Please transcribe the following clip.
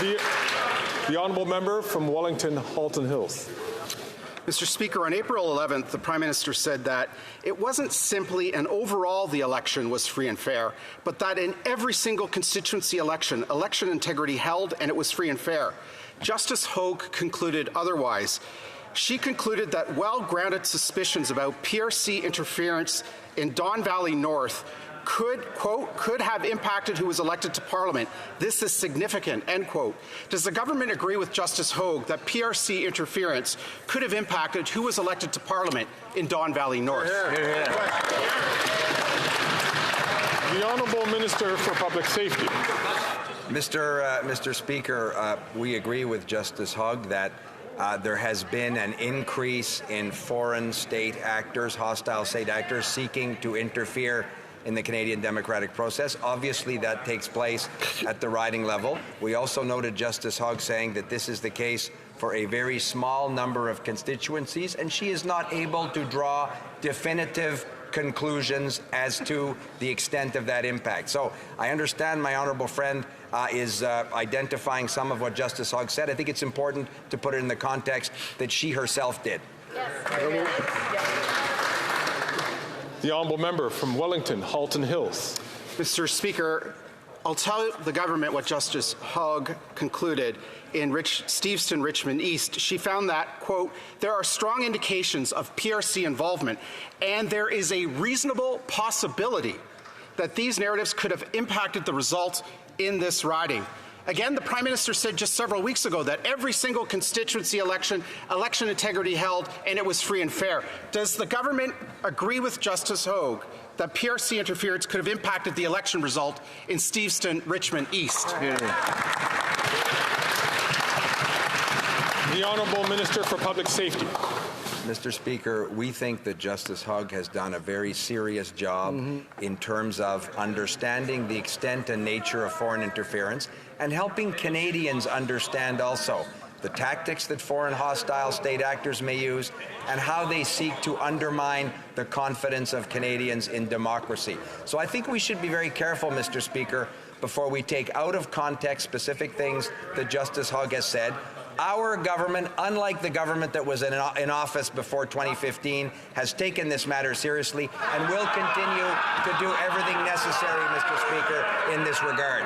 The honourable member from Wellington, Halton Hills. Mr. Speaker, on April 11th, the Prime Minister said that it wasn't simply an overall the election was free and fair, but that in every single constituency election, election integrity held and it was free and fair. Justice Hogue concluded otherwise. She concluded that well-grounded suspicions about PRC interference in Don Valley North could, quote, could have impacted who was elected to Parliament. This is significant, end quote. Does the government agree with Justice Hogue that PRC interference could have impacted who was elected to Parliament in Don Valley North? The Honourable Minister for Public Safety. Mr. Speaker, we agree with Justice Hogue that there has been an increase in foreign state actors, hostile state actors, seeking to interfere in the Canadian democratic process. Obviously, that takes place at the riding level. We also noted Justice Hogue saying that this is the case for a very small number of constituencies, and she is not able to draw definitive conclusions as to the extent of that impact. So I understand my honourable friend is identifying some of what Justice Hogue said. I think it's important to put it in the context that she herself did. The honourable member from Wellington, Halton Hills. Mr. Speaker, I'll tell the government what Justice Hogue concluded in Steveston-Richmond East. She found that, quote, there are strong indications of PRC involvement, and there is a reasonable possibility that these narratives could have impacted the result in this riding. Again, the Prime Minister said just several weeks ago that every single constituency election integrity held, and it was free and fair. Does the government agree with Justice Hogue that PRC interference could have impacted the election result in Steveston-Richmond East? The Honourable Minister for Public Safety. Mr. Speaker, we think that Justice Hogue has done a very serious job in terms of understanding the extent and nature of foreign interference and helping Canadians understand also the tactics that foreign hostile state actors may use and how they seek to undermine the confidence of Canadians in democracy. So I think we should be very careful, Mr. Speaker, before we take out of context specific things that Justice Hogue has said. Our government, unlike the government that was in office before 2015, has taken this matter seriously and will continue to do everything necessary, Mr. Speaker, in this regard.